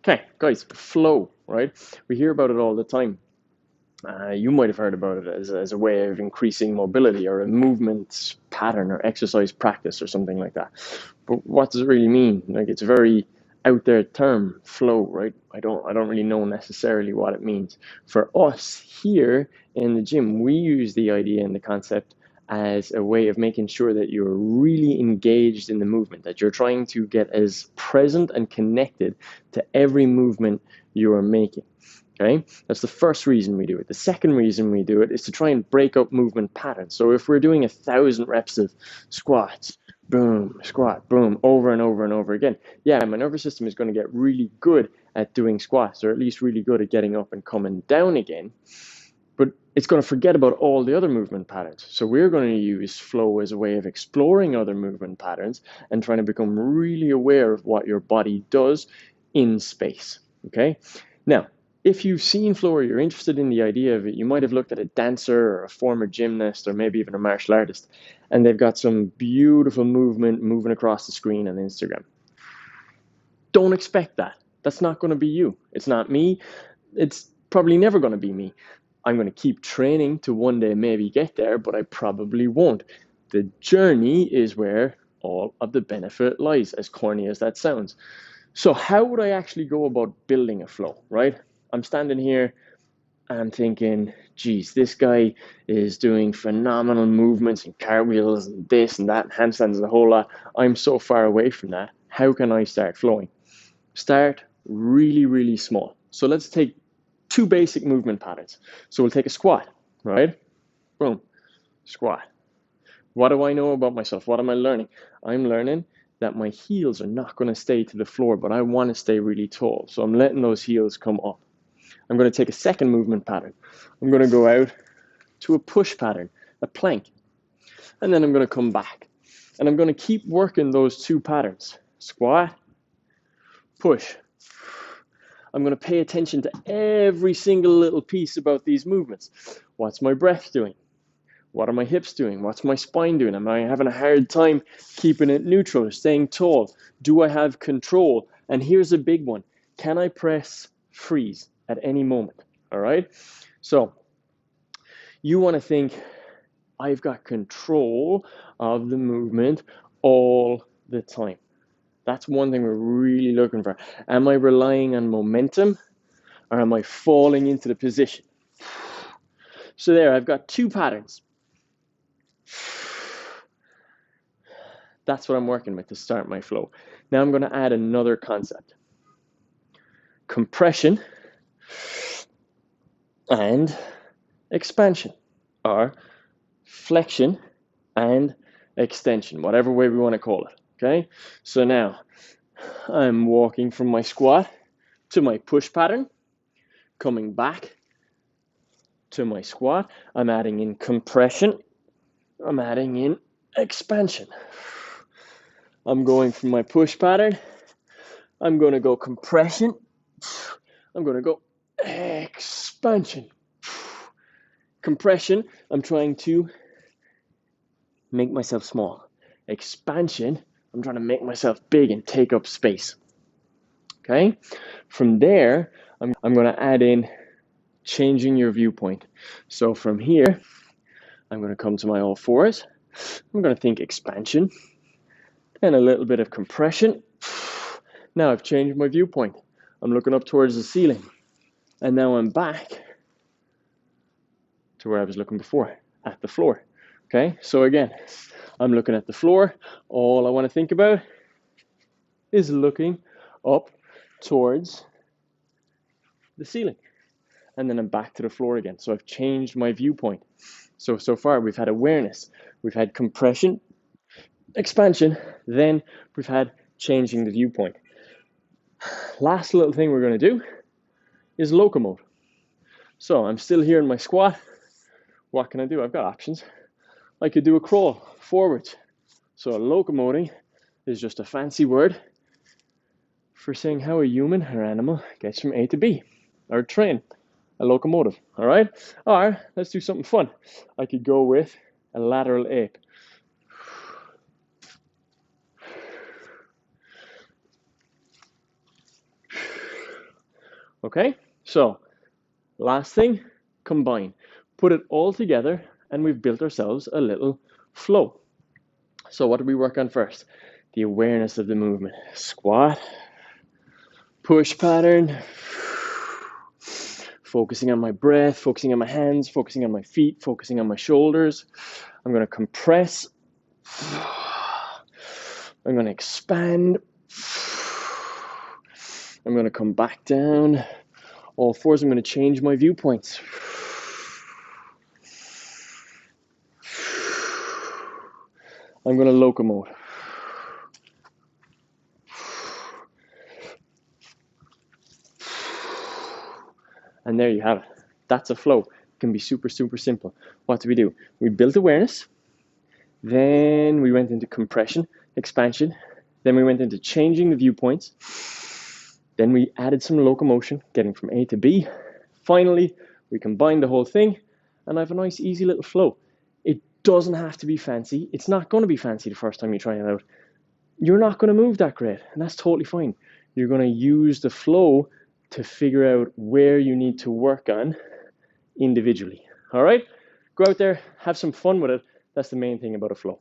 Okay, guys, flow, right? We hear about it all the time. You might have heard about it as a way of increasing mobility or a movement pattern or exercise practice or something like that. But what does it really mean? Like, it's a very out there term, flow, right? I don't really know necessarily what it means. For us here in the gym, we use the idea and the concept as a way of making sure that you're really engaged in the movement, that you're trying to get as present and connected to every movement you are making. Okay, that's the first reason we do it. The second reason we do it is to try and break up movement patterns. So if we're doing 1,000 reps of squats, boom, squat, boom, over and over and over again, yeah, my nervous system is going to get really good at doing squats, or at least really good at getting up and coming down again. But it's going to forget about all the other movement patterns. So we're going to use flow as a way of exploring other movement patterns and trying to become really aware of what your body does in space. Okay, now, if you've seen flow or you're interested in the idea of it, you might have looked at a dancer or a former gymnast or maybe even a martial artist, and they've got some beautiful movement moving across the screen on Instagram. Don't expect that. That's not going to be you. It's not me. It's probably never going to be me. I'm going to keep training to one day maybe get there, but I probably won't. The journey is where all of the benefit lies, as corny as that sounds. So how would I actually go about building a flow, right? I'm standing here and I'm thinking, geez, this guy is doing phenomenal movements and cartwheels and this and that, and handstands and a whole lot. I'm so far away from that. How can I start flowing? Start really, really small. So let's take two basic movement patterns. So we'll take a squat, right? Boom, squat. What do I know about myself? What am I learning? I'm learning that my heels are not going to stay to the floor, but I want to stay really tall. So I'm letting those heels come up. I'm going to take a second movement pattern. I'm going to go out to a push pattern, a plank. And then I'm going to come back. And I'm going to keep working those two patterns. Squat, push. I'm going to pay attention to every single little piece about these movements. What's my breath doing? What are my hips doing? What's my spine doing? Am I having a hard time keeping it neutral or staying tall? Do I have control? And here's a big one. Can I press freeze at any moment? All right. So you want to think, I've got control of the movement all the time. That's one thing we're really looking for. Am I relying on momentum or am I falling into the position? So there, I've got two patterns. That's what I'm working with to start my flow. Now I'm going to add another concept. Compression and expansion, or flexion and extension, whatever way we want to call it. Okay, so now I'm walking from my squat to my push pattern, coming back to my squat. I'm adding in compression. I'm adding in expansion. I'm going from my push pattern. I'm going to go compression. I'm going to go expansion. Compression, I'm trying to make myself small. Expansion, I'm trying to make myself big and take up space. Okay? From there, I'm going to add in changing your viewpoint. So from here, I'm going to come to my all fours. I'm going to think expansion and a little bit of compression. Now I've changed my viewpoint. I'm looking up towards the ceiling. And now I'm back to where I was looking before, at the floor. Okay, so again, I'm looking at the floor. All I want to think about is looking up towards the ceiling. And then I'm back to the floor again. So I've changed my viewpoint. So far we've had awareness, we've had compression, expansion, then we've had changing the viewpoint. Last little thing we're going to do is locomote. So I'm still here in my squat. What can I do? I've got options. I could do a crawl forwards. So locomoting is just a fancy word for saying how a human or animal gets from A to B, or a train, a locomotive, all right? Or let's do something fun. I could go with a lateral ape. Okay, so last thing, combine. Put it all together and we've built ourselves a little flow. So what do we work on first? The awareness of the movement. Squat, push pattern, focusing on my breath, focusing on my hands, focusing on my feet, focusing on my shoulders. I'm going to compress. I'm going to expand. I'm going to come back down. All fours, I'm going to change my viewpoints. I'm going to locomote. And there you have it. That's a flow. It can be super, super simple. What do? We built awareness. Then we went into compression, expansion. Then we went into changing the viewpoints. Then we added some locomotion, getting from A to B. Finally, we combined the whole thing, and I have a nice, easy little flow. It doesn't have to be fancy. It's not going to be fancy the first time you try it out. You're not going to move that great, and that's totally fine. You're going to use the flow to figure out where you need to work on individually. All right? Go out there, have some fun with it. That's the main thing about a flow.